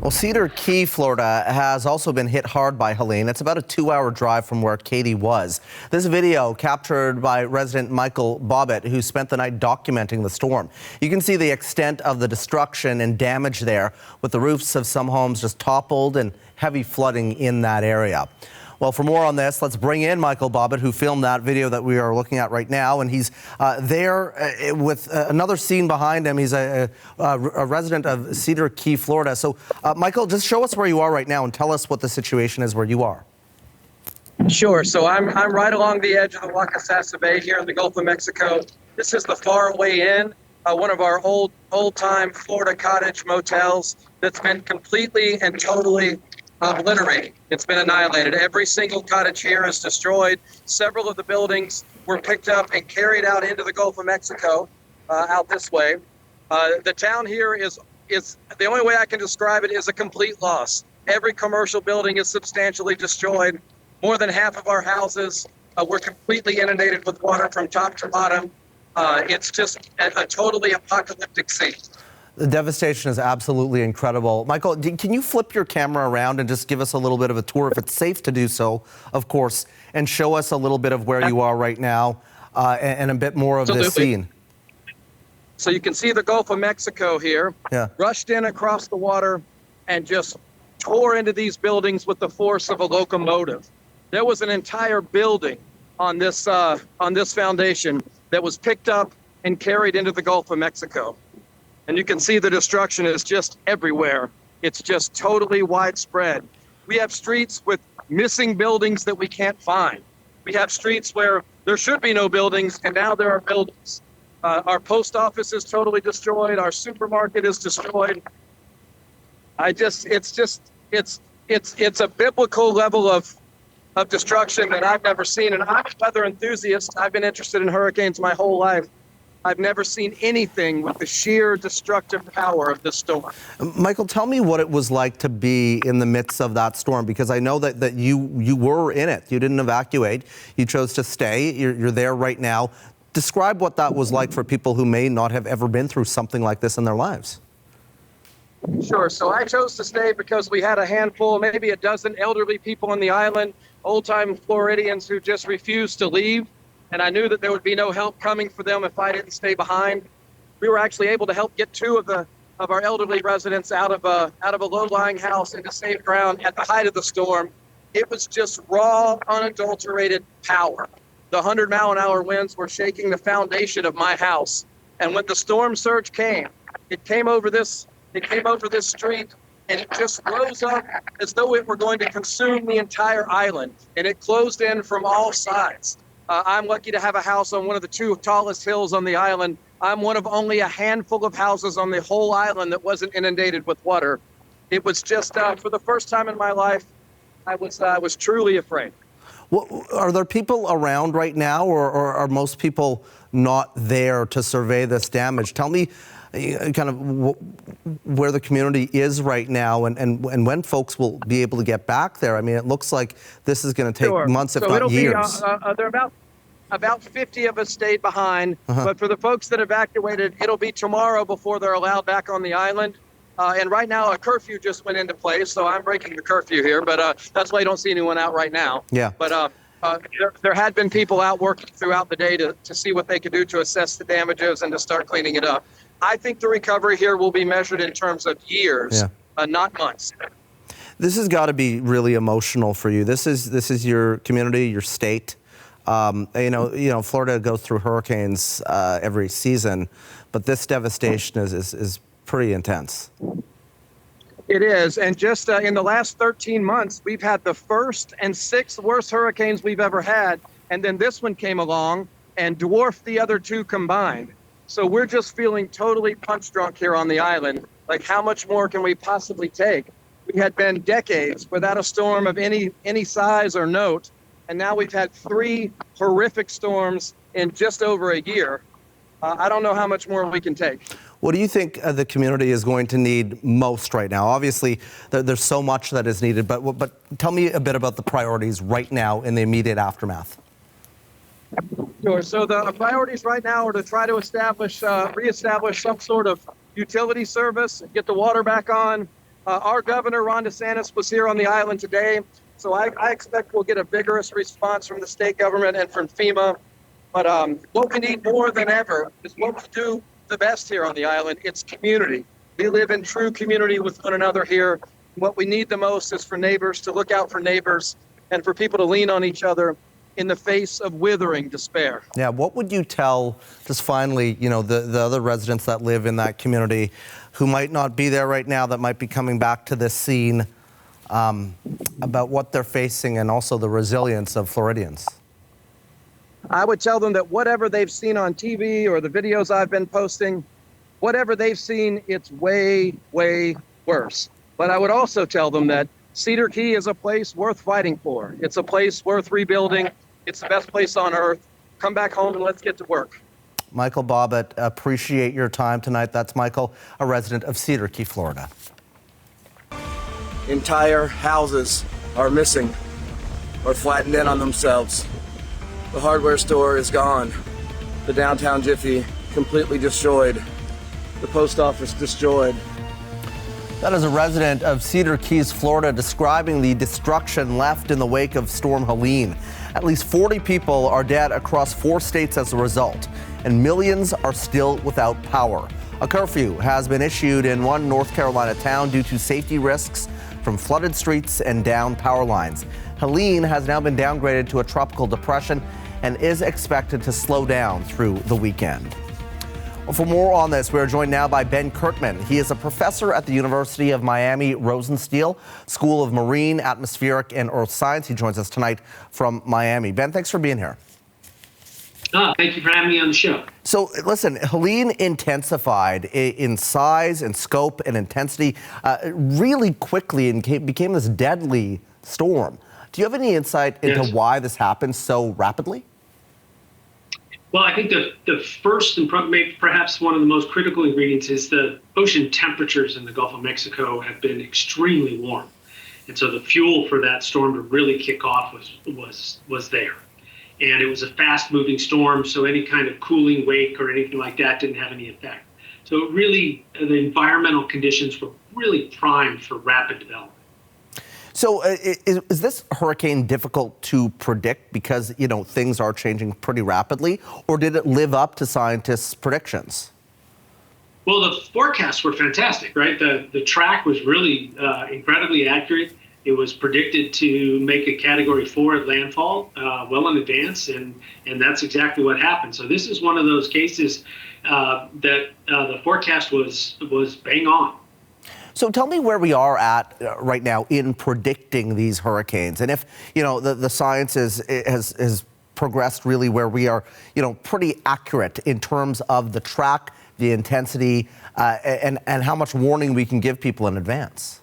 Well, Cedar Key, Florida, has also been hit hard by Helene. It's about a 2-hour drive from where Katie was. This video captured by resident Michael Bobbitt, who spent the night documenting the storm. You can see the extent of the destruction and damage there, with the roofs of some homes just toppled and heavy flooding in that area. Well, for more on this, let's bring in Michael Bobbitt, who filmed that video that we are looking at right now. And he's there with another scene behind him. He's a resident of Cedar Key, Florida. So, Michael, just show us where you are right now and tell us what the situation is where you are. Sure. So I'm right along the edge of the Wakasasa Bay here in the Gulf of Mexico. This is the Faraway Inn, one of our old-time Florida cottage motels that's been completely and totally obliterated. It's been annihilated. Every single cottage here is destroyed. Several of the buildings were picked up and carried out into the Gulf of Mexico, out this way. The town here is the only way I can describe it is a complete loss. Every commercial building is substantially destroyed. More than half of our houses were completely inundated with water from top to bottom. It's just a totally apocalyptic scene. The devastation is absolutely incredible. Michael, can you flip your camera around and just give us a little bit of a tour, if it's safe to do so, of course, and show us a little bit of where you are right now and a bit more of this scene? So you can see the Gulf of Mexico here, rushed in across the water and just tore into these buildings with the force of a locomotive. There was an entire building on this foundation that was picked up and carried into the Gulf of Mexico. And you can see the destruction is just everywhere. It's just totally widespread. We have streets with missing buildings that we can't find. We have streets where there should be no buildings, and now there are buildings. Our post office is totally destroyed. Our supermarket is destroyed. It's a biblical level of destruction that I've never seen. And I'm a weather enthusiast. I've been interested in hurricanes my whole life. I've never seen anything with the sheer destructive power of this storm. Michael, tell me what it was like to be in the midst of that storm, because I know that you were in it. You didn't evacuate. You chose to stay. You're there right now. Describe what that was like for people who may not have ever been through something like this in their lives. Sure. So I chose to stay because we had a handful, maybe a dozen elderly people on the island, old-time Floridians who just refused to leave. And I knew that there would be no help coming for them if I didn't stay behind. We were actually able to help get two of our elderly residents out of a low-lying house into safe ground at the height of the storm. It was just raw, unadulterated power. The 100-mile-an-hour winds were shaking the foundation of my house. And when the storm surge came, it came over this street, and it just rose up as though it were going to consume the entire island. And it closed in from all sides. I'm lucky to have a house on one of the two tallest hills on the island. I'm one of only a handful of houses on the whole island that wasn't inundated with water. It was just, for the first time in my life, I was truly afraid. Well, are there people around right now, or are most people not there to survey this damage? Tell me kind of where the community is right now and when folks will be able to get back there. I mean, it looks like this is going to take months, if not years. There are about 50 of us stayed behind, but for the folks that evacuated, it'll be tomorrow before they're allowed back on the island. And right now, a curfew just went into place, so I'm breaking the curfew here, but that's why you don't see anyone out right now. Yeah. But there had been people out working throughout the day to see what they could do to assess the damages and to start cleaning it up. I think the recovery here will be measured in terms of years, not months. This has got to be really emotional for you. This is your community, your state. You know, Florida goes through hurricanes every season, but this devastation is pretty intense. It is, and just in the last 13 months, we've had the first and sixth worst hurricanes we've ever had, and then this one came along and dwarfed the other two combined. So we're just feeling totally punch drunk here on the island. Like, how much more can we possibly take? We had been decades without a storm of any size or note, and now we've had 3 horrific storms in just over a year. I don't know how much more we can take. What do you think the community is going to need most right now? Obviously, there's so much that is needed, but tell me a bit about the priorities right now in the immediate aftermath. Sure. So the priorities right now are to try to reestablish some sort of utility service, get the water back on, Our governor, Ron DeSantis, was here on the island today, so I expect we'll get a vigorous response from the state government and from FEMA. But what we need more than ever is what we do the best here on the island. It's community. We live in true community with one another here. What we need the most is for neighbors to look out for neighbors and for people to lean on each other in the face of withering despair. Yeah, what would you tell, just finally, the other residents that live in that community who might not be there right now, that might be coming back to this scene, about what they're facing and also the resilience of Floridians? I would tell them that whatever they've seen on TV or the videos I've been posting, whatever they've seen, it's way, way worse. But I would also tell them that Cedar Key is a place worth fighting for. It's a place worth rebuilding. It's the best place on earth. Come back home and let's get to work. Michael Bobbitt, appreciate your time tonight. That's Michael, a resident of Cedar Key, Florida. Entire houses are missing or flattened in on themselves. The hardware store is gone. The downtown Jiffy completely destroyed. The post office destroyed. That is a resident of Cedar Keys, Florida, describing the destruction left in the wake of Storm Helene. At least 40 people are dead across 4 states as a result, and millions are still without power. A curfew has been issued in one North Carolina town due to safety risks from flooded streets and downed power lines. Helene has now been downgraded to a tropical depression and is expected to slow down through the weekend. Well, for more on this, we're joined now by Ben Kirtman. He is a professor at the University of Miami Rosenstiel School of Marine, Atmospheric, and Earth Science. He joins us tonight from Miami. Ben, thanks for being here. Thank you for having me on the show. So, listen, Helene intensified in size and scope and intensity really quickly and became this deadly storm. Do you have any insight into why this happened so rapidly? Well, I think the first and perhaps one of the most critical ingredients is the ocean temperatures in the Gulf of Mexico have been extremely warm. And so the fuel for that storm to really kick off was there. And it was a fast-moving storm, so any kind of cooling wake or anything like that didn't have any effect. So really, the environmental conditions were really primed for rapid development. So is this hurricane difficult to predict because, things are changing pretty rapidly, or did it live up to scientists' predictions? Well, the forecasts were fantastic, right? The track was really incredibly accurate. It was predicted to make a Category 4 at landfall well in advance, and that's exactly what happened. So this is one of those cases that the forecast was bang on. So tell me where we are at right now in predicting these hurricanes, and if the science has progressed really where we are pretty accurate in terms of the track, the intensity, and how much warning we can give people in advance.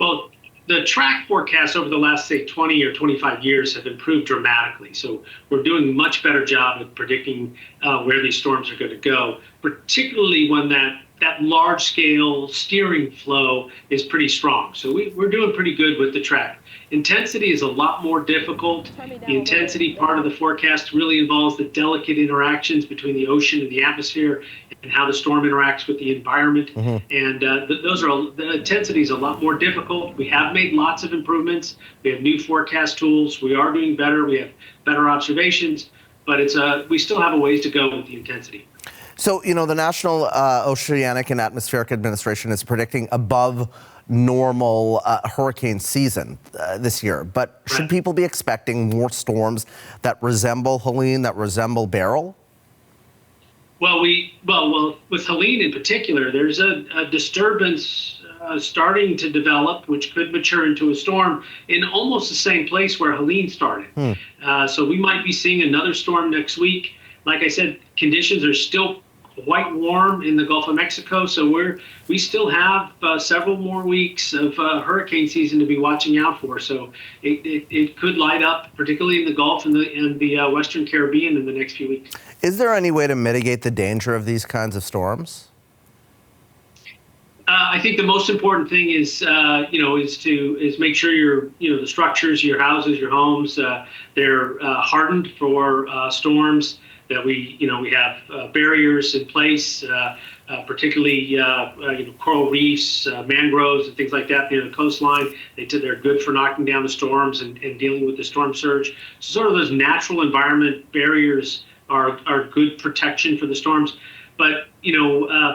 Well, the track forecasts over the last, say, 20 or 25 years have improved dramatically. So we're doing a much better job at predicting where these storms are going to go, particularly when that large-scale steering flow is pretty strong. So we're doing pretty good with the track. Intensity is a lot more difficult. The intensity part of the forecast really involves the delicate interactions between the ocean and the atmosphere and how the storm interacts with the environment. Mm-hmm. And the intensity is a lot more difficult. We have made lots of improvements. We have new forecast tools. We are doing better. We have better observations, but we still have a ways to go with the intensity. So, the National Oceanic and Atmospheric Administration is predicting above normal hurricane season this year. But should people be expecting more storms that resemble Helene, that resemble Beryl? Well, with Helene in particular, there's a disturbance starting to develop, which could mature into a storm in almost the same place where Helene started. So we might be seeing another storm next week. Like I said, conditions are still quite warm in the Gulf of Mexico, so we still have several more weeks of hurricane season to be watching out for. So it could light up, particularly in the Gulf and the Western Caribbean in the next few weeks. Is there any way to mitigate the danger of these kinds of storms? I think the most important thing is make sure the structures, your houses, your homes, they're hardened for storms. that we have barriers in place, particularly coral reefs, mangroves, and things like that near the coastline. They're good for knocking down the storms and dealing with the storm surge. So sort of those natural environment barriers are good protection for the storms. But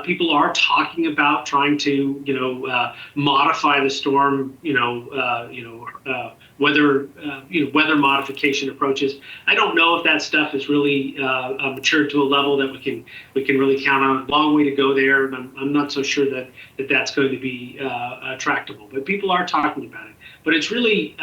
people are talking about trying to modify the storm, weather modification approaches. I don't know if that stuff is really matured to a level that we can really count on. Long way to go there, and I'm not so sure that that's going to be tractable. But people are talking about it. But it's really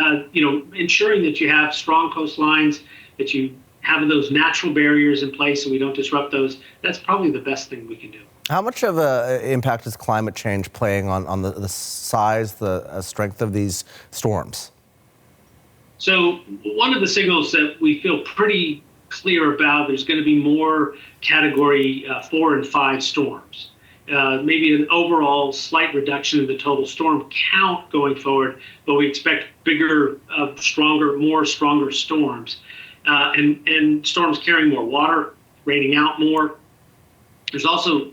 ensuring that you have strong coastlines, that you have those natural barriers in place so we don't disrupt those. That's probably the best thing we can do. How much of an impact is climate change playing on the size, the strength of these storms? So one of the signals that we feel pretty clear about, there's going to be more category 4 and 5 storms. Maybe an overall slight reduction in the total storm count going forward, but we expect bigger, stronger storms. And storms carrying more water, raining out more. There's also,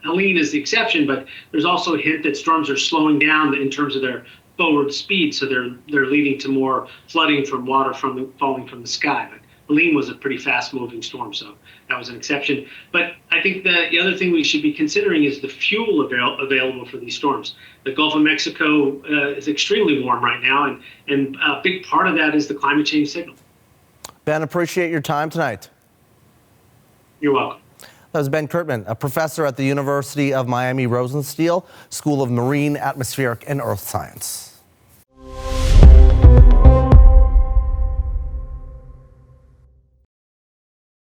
Helene is the exception, but there's also a hint that storms are slowing down in terms of their forward speed, so they're leading to more flooding from water falling from the sky. But Helene was a pretty fast-moving storm, so that was an exception. But I think the other thing we should be considering is the fuel available for these storms. The Gulf of Mexico is extremely warm right now, and a big part of that is the climate change signal. Ben, appreciate your time tonight. You're welcome. That was Ben Kirtman, a professor at the University of Miami Rosenstiel School of Marine, Atmospheric, and Earth Science.